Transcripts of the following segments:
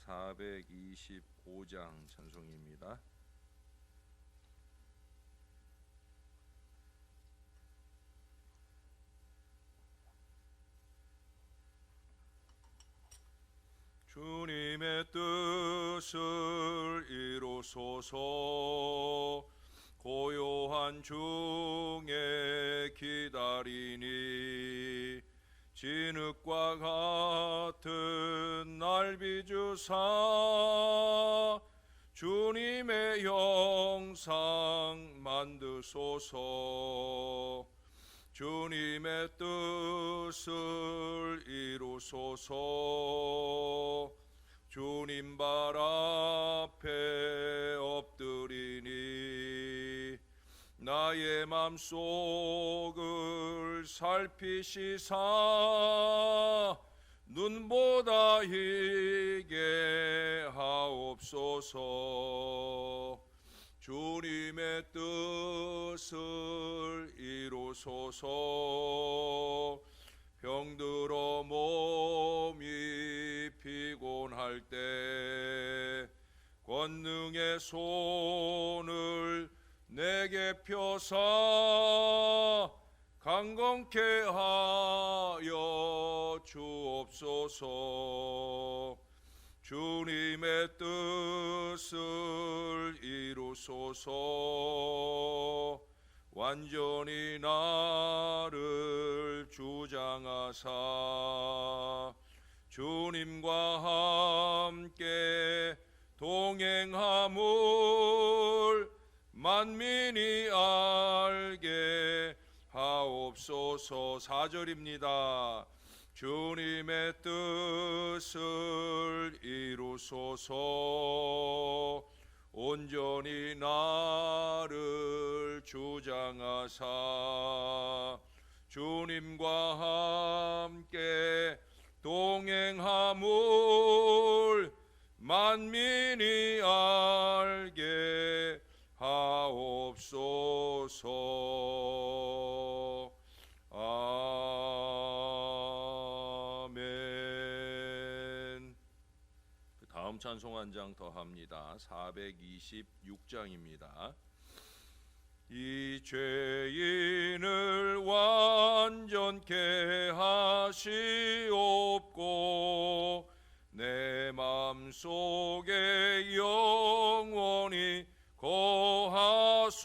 425장 찬송입니다. 주님의 뜻을 이루소서. 고요한 중에 기다리니 진흙과 같은 날 비주사 주님의 형상 만드소서. 주님의 뜻을 이루소서. 주님 발 앞에 엎드리니 나의 맘속을 살피시사 눈보다 희게 하옵소서. 주님의 뜻을 이루소서. 병들어 몸이 피곤할 때 권능의 손을 내게 펴사 강건케 하여 주옵소서. 주님의 뜻을 이루소서. 완전히 나를 주장하사 주님과 함께 동행함을 만민이 알게 하옵소서. 4절입니다. 주님의 뜻을 이루소서. 온전히 나를 주장하사 주님과 함께 동행함을 만민이 알게 하옵소서. 아멘. 다음 찬송 한 장 더 합니다. 426장입니다. 이 죄인을 완전케 하시옵고 내 맘속에 영원히 거하소서.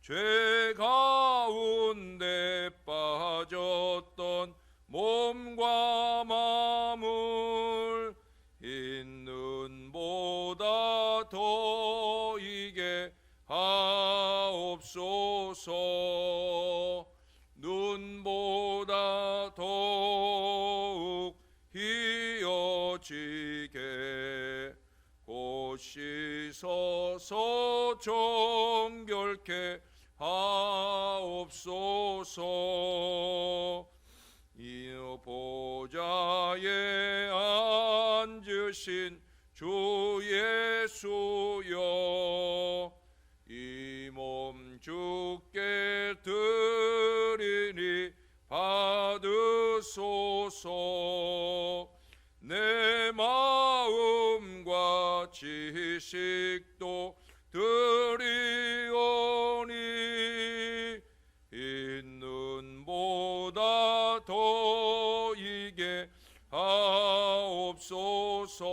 죄 가운데 빠졌던 몸과 마음을 있는 보다 더 이게 하옵소서. 눈보다 더욱 희어지게 곧 씻어서 정결케 하옵소서. 이 보좌에 앉으신 주 예수여, 이 몸 주께 드리니 받으소서. 내 마음과 지식도 드리오니 있는 보다 더 이게 하옵소서.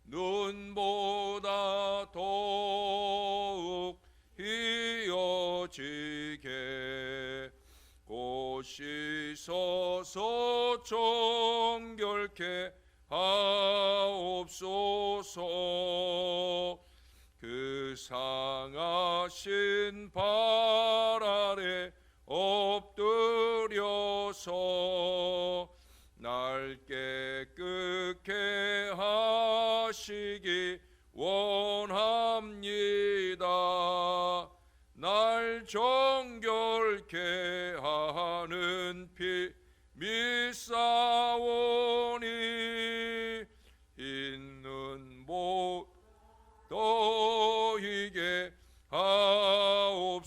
눈보다 더욱 희어지게 곧 씻어서 정결케 하옵소서. 그 상하신 발 아래 엎드려서 날 깨끗게 하시기 원합니다. 날 정결케 하는 피 믿사오니 있는 못 너희게 하옵소서.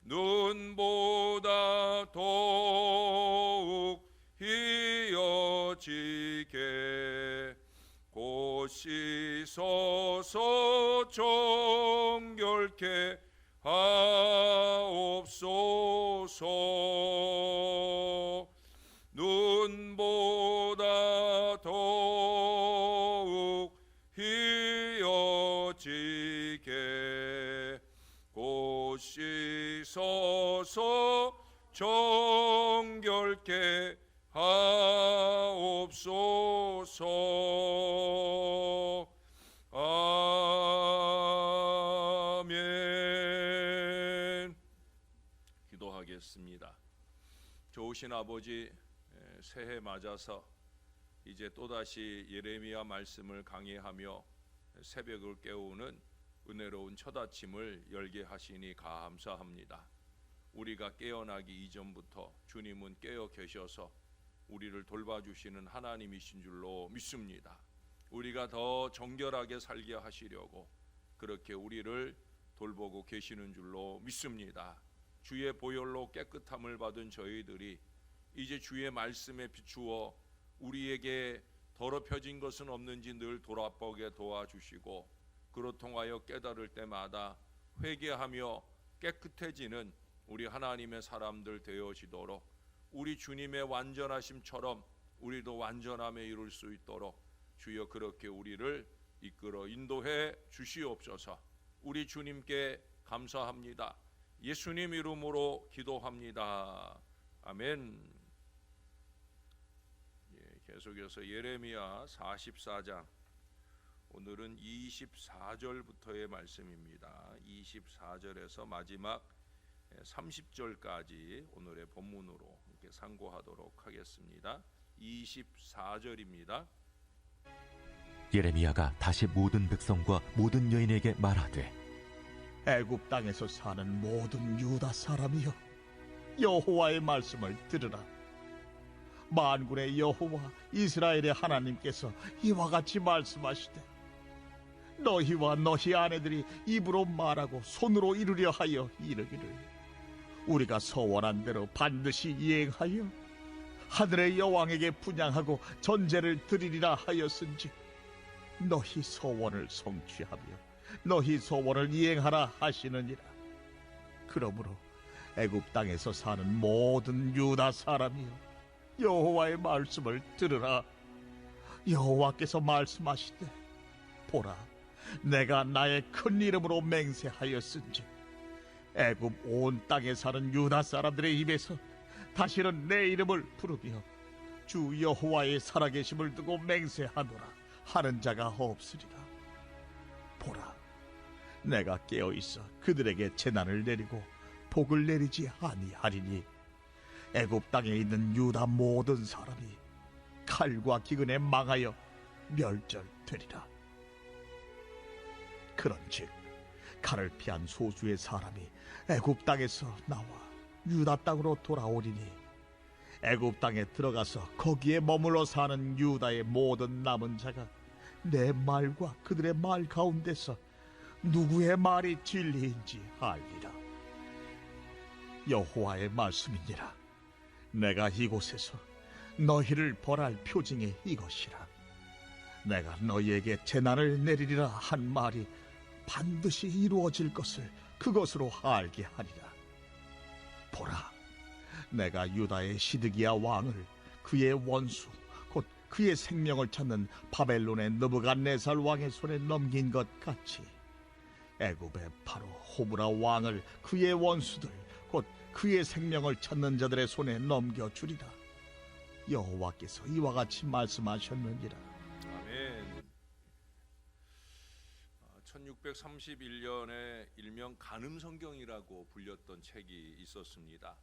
눈보다 더 하시소서. 정결케 하옵소서. 눈보다 더욱 희어지게 고시소서. 정결케 하옵소서. 아멘. 기도하겠습니다. 좋으신 아버지, 새해 맞아서 이제 또다시 예레미야 말씀을 강의하며 새벽을 깨우는 은혜로운 첫 아침을 열게 하시니 감사합니다. 우리가 깨어나기 이전부터 주님은 깨어 계셔서 우리를 돌봐주시는 하나님이신 줄로 믿습니다. 우리가 더 정결하게 살게 하시려고 그렇게 우리를 돌보고 계시는 줄로 믿습니다. 주의 보혈로 깨끗함을 받은 저희들이 이제 주의 말씀에 비추어 우리에게 더럽혀진 것은 없는지 늘 돌아보게 도와주시고, 그로 통하여 깨달을 때마다 회개하며 깨끗해지는 우리 하나님의 사람들 되어지도록, 우리 주님의 완전하심처럼 우리도 완전함에 이룰 수 있도록 주여 그렇게 우리를 이끌어 인도해 주시옵소서. 우리 주님께 감사합니다. 예수님 이름으로 기도합니다. 아멘. 계속해서 예레미야 44장, 오늘은 24절부터의 말씀입니다. 24절에서 마지막 30절까지 오늘의 본문으로 이렇게 상고하도록 하겠습니다. 24절입니다. 예레미야가 다시 모든 백성과 모든 여인에게 말하되, 애굽 땅에서 사는 모든 유다 사람이여, 여호와의 말씀을 들으라. 만군의 여호와 이스라엘의 하나님께서 이와 같이 말씀하시되, 너희와 너희 아내들이 입으로 말하고 손으로 이루려 하여 이르기를, 우리가 서원한 대로 반드시 이행하여 하늘의 여왕에게 분향하고 전제를 드리리라 하였은지, 너희 서원을 성취하며 너희 서원을 이행하라 하시느니라. 그러므로 애굽 땅에서 사는 모든 유다 사람이여, 여호와의 말씀을 들으라. 여호와께서 말씀하시되, 보라, 내가 나의 큰 이름으로 맹세하였은지 애굽 온 땅에 사는 유다 사람들의 입에서 다시는 내 이름을 부르며 주 여호와의 살아계심을 두고 맹세하노라 하는 자가 없으리라. 보라, 내가 깨어있어 그들에게 재난을 내리고 복을 내리지 아니하리니 애굽 땅에 있는 유다 모든 사람이 칼과 기근에 망하여 멸절되리라. 그런즉 칼을 피한 소수의 사람이 애굽 땅에서 나와 유다 땅으로 돌아오리니, 애굽 땅에 들어가서 거기에 머물러 사는 유다의 모든 남은 자가 내 말과 그들의 말 가운데서 누구의 말이 진리인지 알리라. 여호와의 말씀이니라. 내가 이곳에서 너희를 벌할 표징이 이것이라. 내가 너희에게 재난을 내리리라 한 말이 반드시 이루어질 것을 그것으로 알게 하리라. 보라, 내가 유다의 시드기야 왕을 그의 원수 곧 그의 생명을 찾는 바벨론의 느부갓네살 왕의 손에 넘긴 것 같이 애굽의 바로 호브라 왕을 그의 원수들 곧 그의 생명을 찾는 자들의 손에 넘겨주리라. 여호와께서 이와 같이 말씀하셨느니라. 아멘. 1631년에 일명 간음성경이라고 불렸던 책이 있었습니다.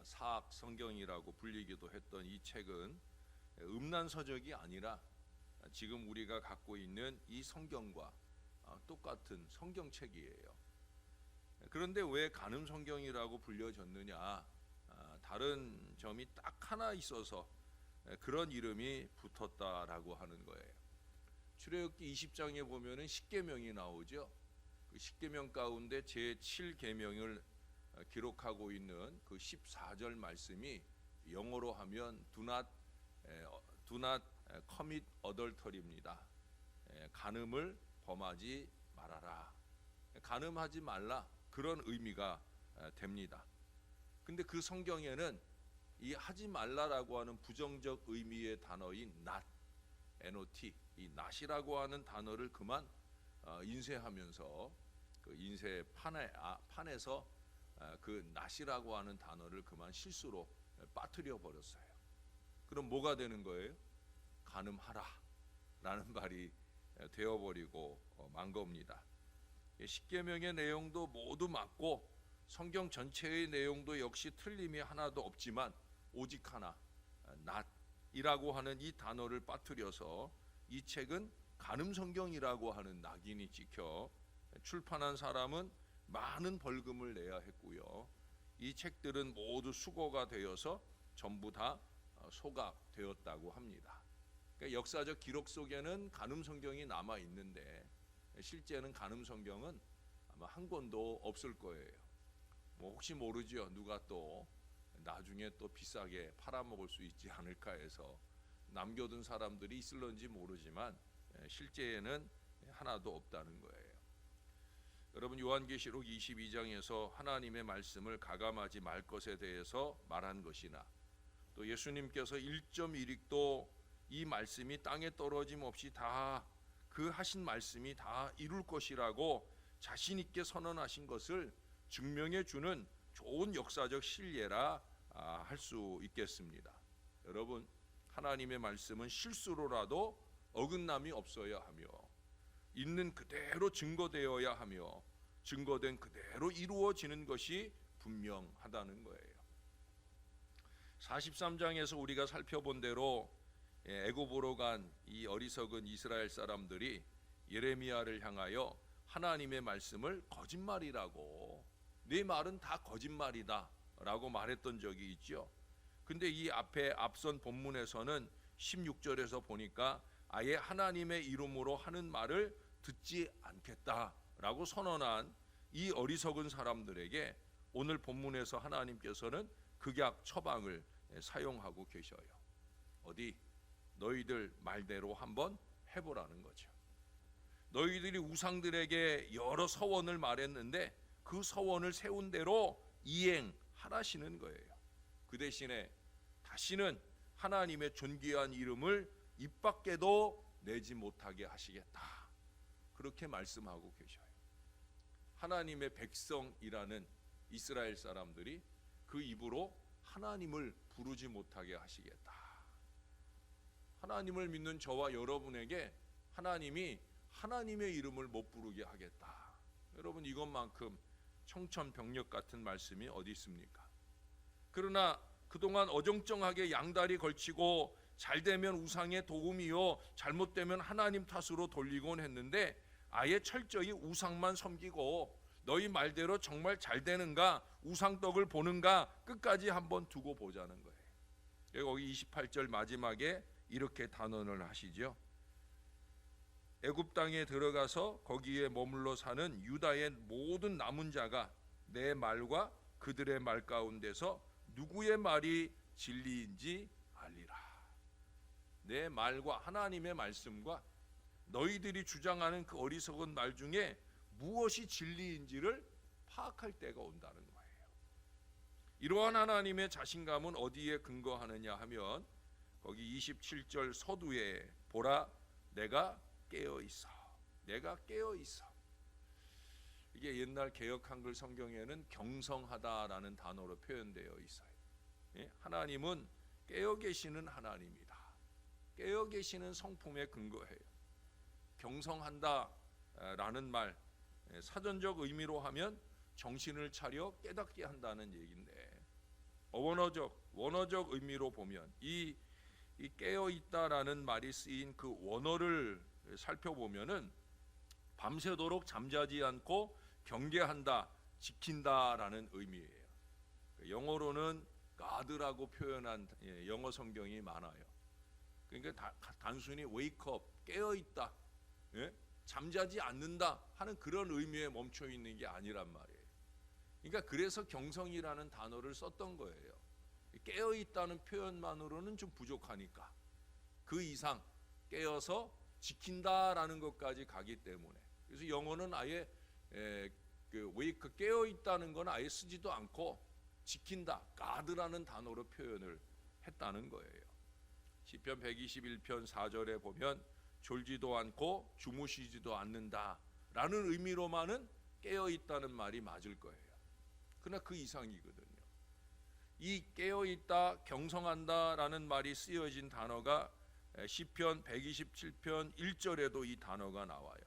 사악성경이라고 불리기도 했던 이 책은 음란서적이 아니라 지금 우리가 갖고 있는 이 성경과 똑같은 성경책이에요. 그런데 왜 간음성경이라고 불려졌느냐? 다른 점이 딱 하나 있어서 그런 이름이 붙었다라고 하는 거예요. 출애굽기 20장에 보면은 10계명이 나오죠. 그 10계명 가운데 제7계명을 기록하고 있는 그 14절 말씀이 영어로 하면 do not commit adultery입니다. 간음을 범하지 말아라. 간음하지 말라 그런 의미가 됩니다. 근데 그 성경에는 이 하지 말라라고 하는 부정적 의미의 단어인 not, not, 이 not이라고 하는 단어를 그만 인쇄하면서 그 인쇄 판에서 그 not이라고 하는 단어를 그만 실수로 빠뜨려 버렸어요. 그럼 뭐가 되는 거예요? 간음하라 라는 말이 되어버리고 만 겁니다. 십계명의 내용도 모두 맞고 성경 전체의 내용도 역시 틀림이 하나도 없지만 오직 하나 not이라고 하는 이 단어를 빠뜨려서 이 책은 간음 성경이라고 하는 낙인이 찍혀 출판한 사람은 많은 벌금을 내야 했고요. 이 책들은 모두 수거가 되어서 전부 다 소각되었다고 합니다. 그러니까 역사적 기록 속에는 간음 성경이 남아 있는데 실제는 간음 성경은 아마 한 권도 없을 거예요. 뭐 혹시 모르죠. 누가 또 나중에 또 비싸게 팔아먹을 수 있지 않을까 해서 남겨둔 사람들이 있을런지 모르지만 실제에는 하나도 없다는 거예요. 여러분, 요한계시록 22장에서 하나님의 말씀을 가감하지 말 것에 대해서 말한 것이나 또 예수님께서 1.1획도 이 말씀이 땅에 떨어짐 없이 다 그 하신 말씀이 다 이룰 것이라고 자신 있게 선언하신 것을 증명해 주는 좋은 역사적 신뢰라 할 수 있겠습니다. 여러분, 하나님의 말씀은 실수로라도 어긋남이 없어야 하며 있는 그대로 증거되어야 하며 증거된 그대로 이루어지는 것이 분명하다는 거예요. 43장에서 우리가 살펴본 대로 애굽으로 간 이 어리석은 이스라엘 사람들이 예레미야를 향하여 하나님의 말씀을 거짓말이라고, 네 말은 다 거짓말이다 라고 말했던 적이 있죠. 근데 이 앞선 본문에서는 16절에서 보니까 아예 하나님의 이름으로 하는 말을 듣지 않겠다라고 선언한 이 어리석은 사람들에게 오늘 본문에서 하나님께서는 극약 처방을 사용하고 계셔요. 어디 너희들 말대로 한번 해보라는 거죠. 너희들이 우상들에게 여러 서원을 말했는데 그 서원을 세운 대로 이행하라시는 거예요. 그 대신에 다시는 하나님의 존귀한 이름을 입 밖에도 내지 못하게 하시겠다, 그렇게 말씀하고 계셔요. 하나님의 백성이라는 이스라엘 사람들이 그 입으로 하나님을 부르지 못하게 하시겠다. 하나님을 믿는 저와 여러분에게 하나님이 하나님의 이름을 못 부르게 하겠다. 여러분, 이것만큼 청천벽력 같은 말씀이 어디 있습니까? 그러나 그동안 어정쩡하게 양다리 걸치고 잘되면 우상의 도움이요 잘못되면 하나님 탓으로 돌리곤 했는데 아예 철저히 우상만 섬기고 너희 말대로 정말 잘 되는가, 우상떡을 보는가 끝까지 한번 두고 보자는 거예요. 여기 28절 마지막에 이렇게 단언을 하시죠. 애굽 땅에 들어가서 거기에 머물러 사는 유다의 모든 남은 자가 내 말과 그들의 말 가운데서 누구의 말이 진리인지 알리라. 내 말과 하나님의 말씀과 너희들이 주장하는 그 어리석은 말 중에 무엇이 진리인지를 파악할 때가 온다는 거예요. 이러한 하나님의 자신감은 어디에 근거하느냐 하면 거기 27절 서두에 보라 내가 깨어 있어. 내가 깨어 있어. 이게 옛날 개역 한글 성경에는 경성하다라는 단어로 표현되어 있어요. 하나님은 깨어 계시는 하나님이다. 깨어 계시는 성품에 근거해요. 경성한다라는 말, 사전적 의미로 하면 정신을 차려 깨닫게 한다는 얘기인데 원어적 의미로 보면 이 깨어 있다라는 말이 쓰인 그 원어를 살펴보면은 밤새도록 잠자지 않고 경계한다, 지킨다라는 의미예요. 영어로는 God라고 표현한 영어 성경이 많아요. 그러니까 단순히 wake up, 깨어 있다, 잠자지 않는다 하는 그런 의미에 멈춰 있는 게 아니란 말이에요. 그러니까 그래서 경성이라는 단어를 썼던 거예요. 깨어 있다는 표현만으로는 좀 부족하니까 그 이상 깨어서 지킨다라는 것까지 가기 때문에, 그래서 영어는 아예 그 wake, 깨어 있다는 건 아예 쓰지도 않고 지킨다, guard라는 단어로 표현을 했다는 거예요. 시편 121편 4절에 보면 졸지도 않고 주무시지도 않는다라는 의미로만은 깨어 있다는 말이 맞을 거예요. 그러나 그 이상이거든요. 이 깨어 있다, 경성한다라는 말이 쓰여진 단어가 시편 127편 1절에도 이 단어가 나와요.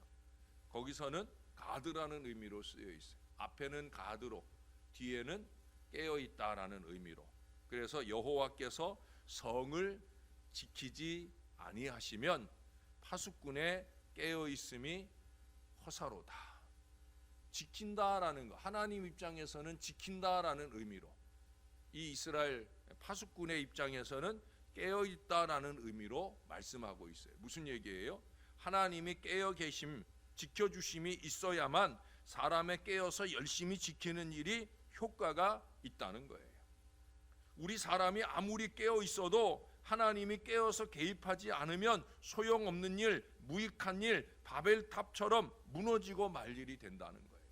거기서는 가드라는 의미로 쓰여 있어요. 앞에는 가드로, 뒤에는 깨어 있다라는 의미로. 그래서 여호와께서 성을 지키지 아니하시면 파수꾼의 깨어 있음이 허사로다. 지킨다라는 거, 하나님 입장에서는 지킨다라는 의미로, 이 이스라엘 파수꾼의 입장에서는 깨어 있다라는 의미로 말씀하고 있어요. 무슨 얘기예요? 하나님이 깨어 계심, 지켜주심이 있어야만 사람의 깨어서 열심히 지키는 일이 효과가 있다는 거예요. 우리 사람이 아무리 깨어 있어도 하나님이 깨어서 개입하지 않으면 소용없는 일, 무익한 일, 바벨탑처럼 무너지고 말 일이 된다는 거예요.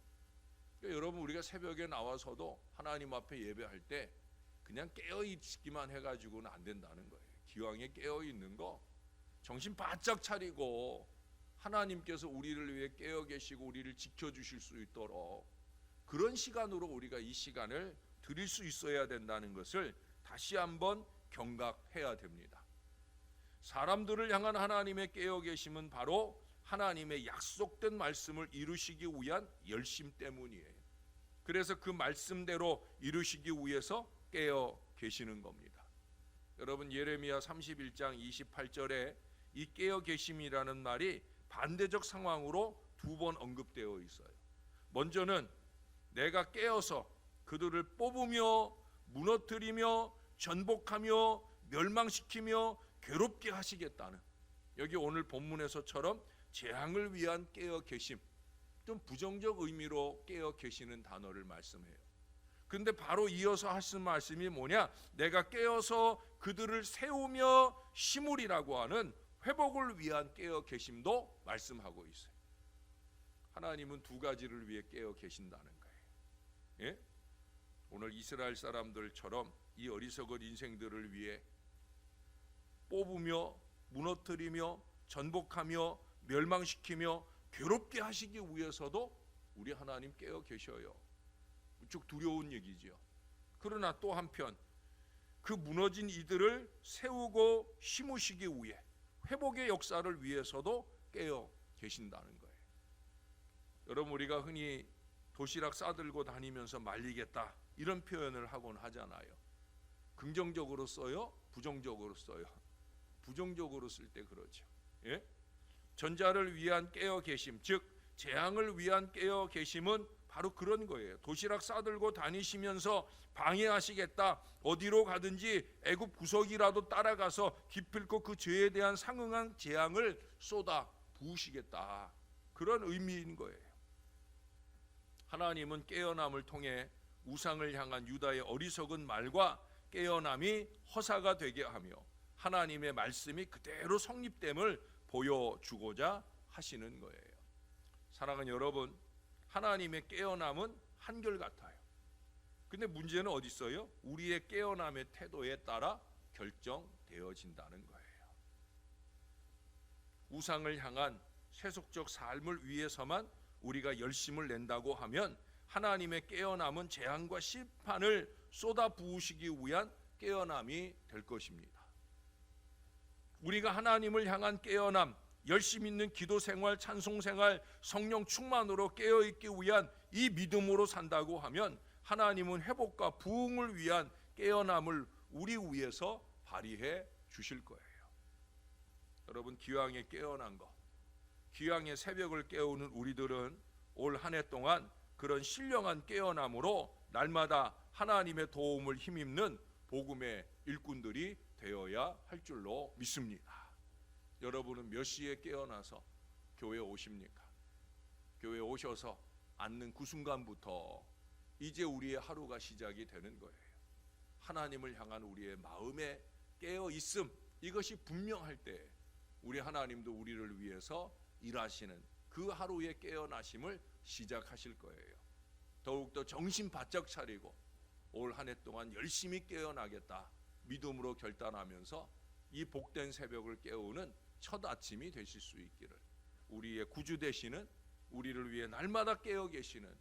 그러니까 여러분, 우리가 새벽에 나와서도 하나님 앞에 예배할 때 그냥 깨어 있기만 해가지고는 안 된다는 거예요. 기왕에 깨어 있는 거 정신 바짝 차리고 하나님께서 우리를 위해 깨어 계시고 우리를 지켜주실 수 있도록 그런 시간으로 우리가 이 시간을 드릴 수 있어야 된다는 것을 다시 한번 경각해야 됩니다. 사람들을 향한 하나님의 깨어 계심은 바로 하나님의 약속된 말씀을 이루시기 위한 열심 때문이에요. 그래서 그 말씀대로 이루시기 위해서 깨어 계시는 겁니다. 여러분, 예레미야 31장 28절에 이 깨어 계심이라는 말이 반대적 상황으로 두 번 언급되어 있어요. 먼저는 내가 깨어서 그들을 뽑으며 무너뜨리며 전복하며 멸망시키며 괴롭게 하시겠다는, 여기 오늘 본문에서처럼 재앙을 위한 깨어 계심, 좀 부정적 의미로 깨어 계시는 단어를 말씀해요. 근데 바로 이어서 하신 말씀이 뭐냐? 내가 깨어서 그들을 세우며 심으리라고 하는 회복을 위한 깨어 계심도 말씀하고 있어요. 하나님은 두 가지를 위해 깨어 계신다는 거예요. 예? 오늘 이스라엘 사람들처럼 이 어리석은 인생들을 위해 뽑으며 무너뜨리며 전복하며 멸망시키며 괴롭게 하시기 위해서도 우리 하나님 깨어 계셔요. 무척 두려운 얘기죠. 그러나 또 한편 그 무너진 이들을 세우고 심으시기 위해 회복의 역사를 위해서도 깨어 계신다는 거예요. 여러분, 우리가 흔히 도시락 싸들고 다니면서 말리겠다 이런 표현을 하곤 하잖아요. 긍정적으로 써요? 부정적으로 써요? 부정적으로 쓸 때 그러죠. 예? 전자를 위한 깨어 계심, 즉 재앙을 위한 깨어 계심은 바로 그런 거예요. 도시락 싸들고 다니시면서 방해하시겠다, 어디로 가든지 애굽 구석이라도 따라가서 기필코 그 죄에 대한 상응한 재앙을 쏟아 부으시겠다, 그런 의미인 거예요. 하나님은 깨어남을 통해 우상을 향한 유다의 어리석은 말과 깨어남이 허사가 되게 하며 하나님의 말씀이 그대로 성립됨을 보여주고자 하시는 거예요. 사랑하는 여러분, 하나님의 깨어남은 한결같아요. 근데 문제는 어디 있어요? 우리의 깨어남의 태도에 따라 결정되어진다는 거예요. 우상을 향한 세속적 삶을 위해서만 우리가 열심을 낸다고 하면 하나님의 깨어남은 재앙과 심판을 쏟아 부으시기 위한 깨어남이 될 것입니다. 우리가 하나님을 향한 깨어남, 열심 있는 기도 생활, 찬송 생활, 성령 충만으로 깨어 있기 위한 이 믿음으로 산다고 하면 하나님은 회복과 부흥을 위한 깨어남을 우리 위해서 발휘해 주실 거예요. 여러분, 기왕에 깨어난 거, 기왕에 새벽을 깨우는 우리들은 올 한 해 동안 그런 신령한 깨어남으로 날마다 하나님의 도움을 힘입는 복음의 일꾼들이 되어야 할 줄로 믿습니다. 여러분은 몇 시에 깨어나서 교회에 오십니까? 교회에 오셔서 앉는 그 순간부터 이제 우리의 하루가 시작이 되는 거예요. 하나님을 향한 우리의 마음의 깨어 있음, 이것이 분명할 때 우리 하나님도 우리를 위해서 일하시는 그 하루의 깨어나심을 시작하실 거예요. 더욱더 정신 바짝 차리고 올 한 해 동안 열심히 깨어나겠다 믿음으로 결단하면서 이 복된 새벽을 깨우는 첫 아침이 되실 수 있기를 우리의 구주 되시는, 우리를 위해 날마다 깨어 계시는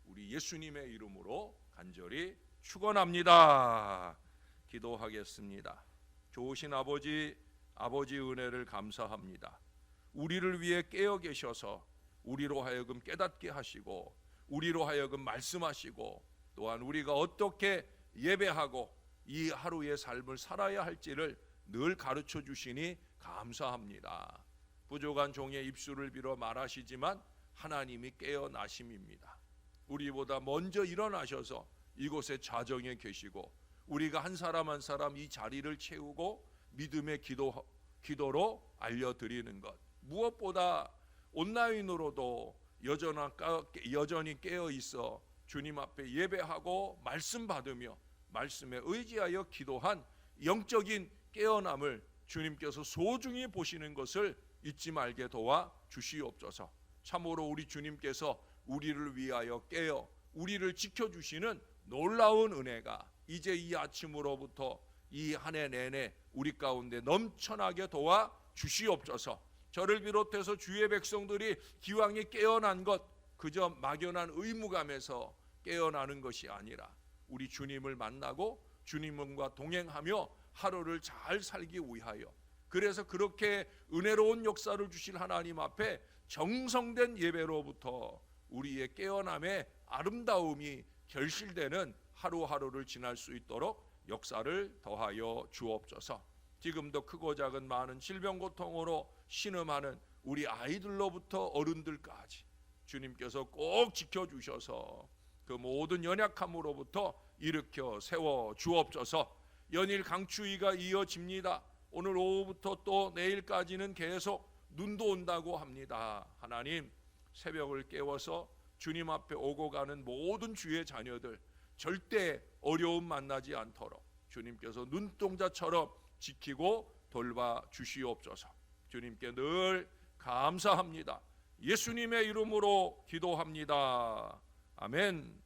우리 예수님의 이름으로 간절히 축원합니다. 기도하겠습니다. 좋으신 아버지 은혜를 감사합니다. 우리를 위해 깨어 계셔서 우리로 하여금 깨닫게 하시고 우리로 하여금 말씀하시고 또한 우리가 어떻게 예배하고 이 하루의 삶을 살아야 할지를 늘 가르쳐 주시니 감사합니다. 부족한 종의 입술을 빌어 말하시지만 하나님이 깨어나심입니다. 우리보다 먼저 일어나셔서 이곳에 좌정에 계시고 우리가 한 사람 한 사람 이 자리를 채우고 믿음의 기도로 알려드리는 것, 무엇보다 온라인으로도 여전히 깨어 있어 주님 앞에 예배하고 말씀 받으며 말씀에 의지하여 기도한 영적인 깨어남을 주님께서 소중히 보시는 것을 잊지 말게 도와 주시옵소서. 참으로 우리 주님께서 우리를 위하여 깨어 우리를 지켜주시는 놀라운 은혜가 이제 이 아침으로부터 이 한 해 내내 우리 가운데 넘쳐나게 도와 주시옵소서. 저를 비롯해서 주의 백성들이 기왕에 깨어난 것 그저 막연한 의무감에서 깨어나는 것이 아니라 우리 주님을 만나고 주님과 동행하며 하루를 잘 살기 위하여, 그래서 그렇게 은혜로운 역사를 주실 하나님 앞에 정성된 예배로부터 우리의 깨어남의 아름다움이 결실되는 하루하루를 지날 수 있도록 역사를 더하여 주옵소서. 지금도 크고 작은 많은 질병 고통으로 신음하는 우리 아이들로부터 어른들까지 주님께서 꼭 지켜주셔서 그 모든 연약함으로부터 일으켜 세워 주옵소서. 연일 강추위가 이어집니다. 오늘 오후부터 또 내일까지는 계속 눈도 온다고 합니다. 하나님, 새벽을 깨워서 주님 앞에 오고 가는 모든 주의 자녀들 절대 어려움 만나지 않도록 주님께서 눈동자처럼 지키고 돌봐 주시옵소서. 주님께 늘 감사합니다. 예수님의 이름으로 기도합니다. 아멘.